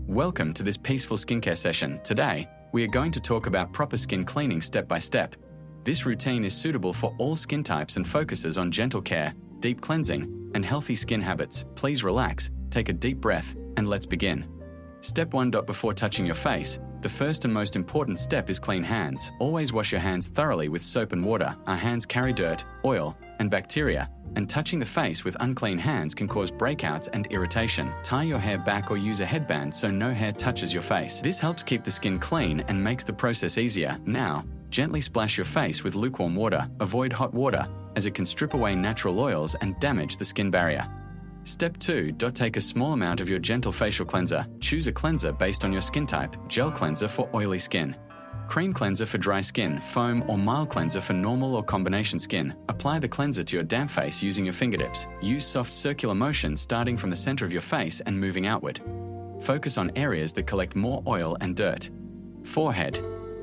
Welcome to this peaceful skincare session. Today, we are going to talk about proper skin cleaning step by step. This routine is suitable for all skin types and focuses on gentle care, deep cleansing, and healthy skin habits. Please relax, take a deep breath, and let's begin. Step 1. Before touching your face, the first and most important step is clean hands. Always wash your hands thoroughly with soap and water. Our hands carry dirt, oil, and bacteria, and touching the face with unclean hands can cause breakouts and irritation. Tie your hair back or use a headband so no hair touches your face. This helps keep the skin clean and makes the process easier. Now, gently splash your face with lukewarm water. Avoid hot water, as it can strip away natural oils and damage the skin barrier. Step 2. Take a small amount of your gentle facial cleanser. Choose a cleanser based on your skin type. Gel cleanser for oily skin, cream cleanser for dry skin, foam or mild cleanser for normal or combination skin. Apply the cleanser to your damp face using your fingertips. Use soft circular motion starting from the center of your face and moving outward. Focus on areas that collect more oil and dirt. Forehead,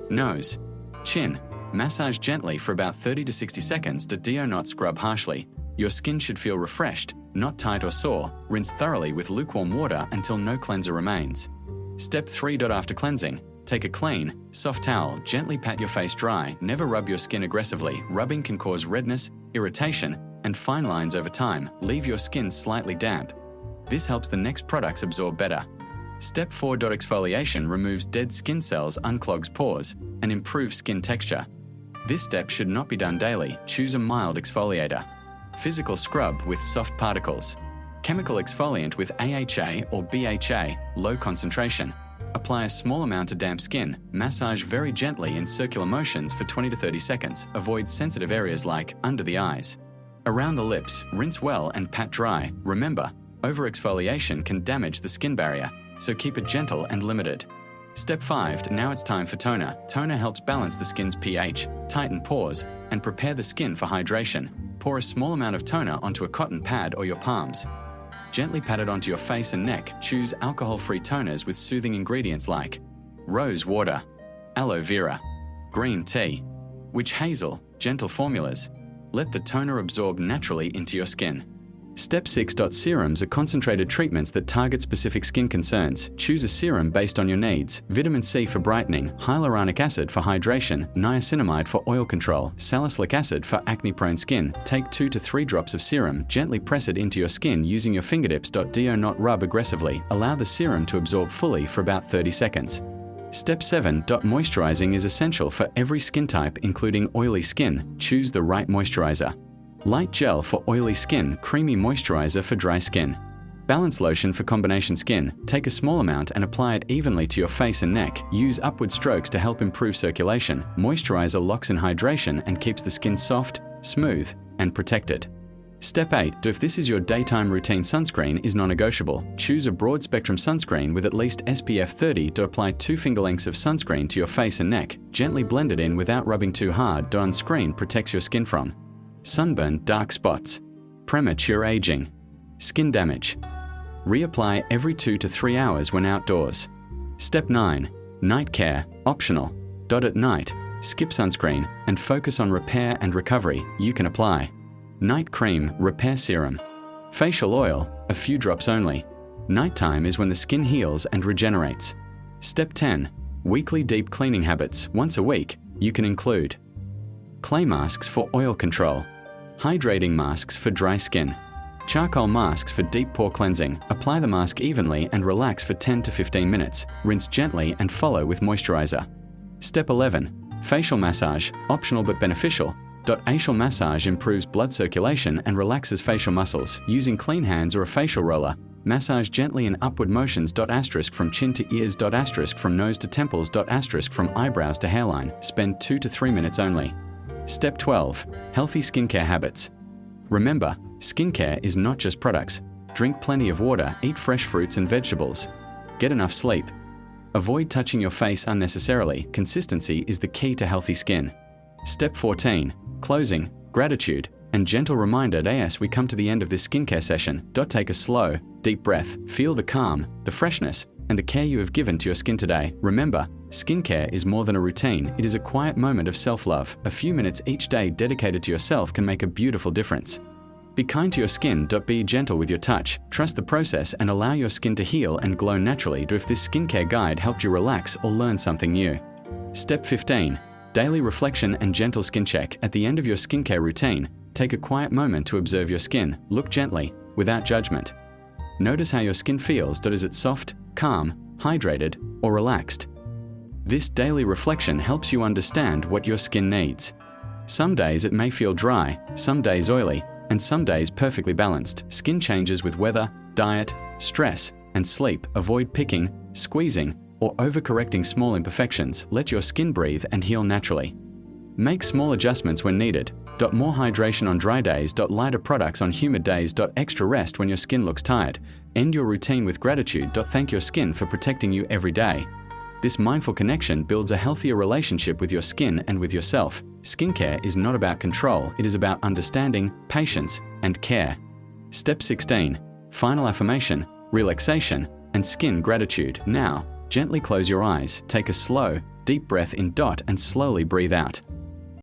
nose, chin. Massage gently for about 30 to 60 seconds. Do not scrub harshly. Your skin should feel refreshed, not tight or sore. Rinse thoroughly with lukewarm water until no cleanser remains. Step 3. After cleansing, take a clean, soft towel, gently pat your face dry. Never rub your skin aggressively. Rubbing can cause redness, irritation, and fine lines over time. Leave your skin slightly damp. This helps the next products absorb better. Step 4. Exfoliation removes dead skin cells, unclogs pores, and improves skin texture. This step should not be done daily. Choose a mild exfoliator. Physical scrub with soft particles. Chemical exfoliant with AHA or BHA, low concentration. Apply a small amount to damp skin. Massage very gently in circular motions for 20 to 30 seconds. Avoid sensitive areas like under the eyes. Around the lips, rinse well and pat dry. Remember, over-exfoliation can damage the skin barrier, so keep it gentle and limited. Step 5. Now it's time for toner. Toner helps balance the skin's pH, tighten pores, and prepare the skin for hydration. Pour a small amount of toner onto a cotton pad or your palms. Gently pat it onto your face and neck. Choose alcohol-free toners with soothing ingredients like rose water, aloe vera, green tea, witch hazel, gentle formulas. Let the toner absorb naturally into your skin. Step 6. Serums are concentrated treatments that target specific skin concerns. Choose a serum based on your needs. Vitamin C for brightening, hyaluronic acid for hydration, niacinamide for oil control, salicylic acid for acne-prone skin. Take 2 to 3 drops of serum. Gently press it into your skin using your fingertips. Do not rub aggressively. Allow the serum to absorb fully for about 30 seconds. Step 7. Moisturizing is essential for every skin type, including oily skin. Choose the right moisturizer. Light gel for oily skin, creamy moisturizer for dry skin. Balance lotion for combination skin. Take a small amount and apply it evenly to your face and neck. Use upward strokes to help improve circulation. Moisturizer locks in hydration and keeps the skin soft, smooth, and protected. Step 8. If this is your daytime routine, sunscreen is non-negotiable. Choose a broad-spectrum sunscreen with at least SPF 30. Apply 2 finger lengths of sunscreen to your face and neck. Gently blend it in without rubbing too hard. On screen protects your skin from sunburn, dark spots, premature aging, skin damage. Reapply every 2 to 3 hours when outdoors. Step 9. Night care, optional. At night, skip sunscreen and focus on repair and recovery. You can apply night cream, repair serum, facial oil, a few drops only. Nighttime is when the skin heals and regenerates. Step 10. Weekly deep cleaning habits. Once a week, you can include clay masks for oil control, hydrating masks for dry skin, charcoal masks for deep pore cleansing. Apply the mask evenly and relax for 10 to 15 minutes. Rinse gently and follow with moisturizer. Step 11. Facial massage, optional but beneficial. Facial massage improves blood circulation and relaxes facial muscles. Using clean hands or a facial roller, massage gently in upward motions. From chin to ears. From nose to temples. From eyebrows to hairline. Spend 2 to 3 minutes only. Step 12. Healthy skincare habits. Remember, skincare is not just products. Drink plenty of water, eat fresh fruits and vegetables. Get enough sleep. Avoid touching your face unnecessarily. Consistency is the key to healthy skin. Step 14. Closing, gratitude, and gentle reminder. As we come to the end of this skincare session, take a slow, deep breath. Feel the calm, the freshness, and the care you have given to your skin today. Remember, skincare is more than a routine. It is a quiet moment of self-love. A few minutes each day dedicated to yourself can make a beautiful difference. Be kind to your skin. Be gentle with your touch. Trust the process and allow your skin to heal and glow naturally. If this skincare guide helped you relax or learn something new. Step 15. Daily reflection and gentle skin check. At the end of your skincare routine, take a quiet moment to observe your skin. Look gently, without judgment. Notice how your skin feels. Is it soft, calm, hydrated, or relaxed? This daily reflection helps you understand what your skin needs. Some days it may feel dry, some days oily, and some days perfectly balanced. Skin changes with weather, diet, stress, and sleep. Avoid picking, squeezing, or overcorrecting small imperfections. Let your skin breathe and heal naturally. Make small adjustments when needed. More hydration on dry days. Lighter products on humid days. Extra rest when your skin looks tired. End your routine with gratitude. Thank your skin for protecting you every day. This mindful connection builds a healthier relationship with your skin and with yourself. Skincare is not about control, it is about understanding, patience, and care. Step 16. Final affirmation, relaxation, and skin gratitude. Now, gently close your eyes, take a slow, deep breath in. And slowly breathe out.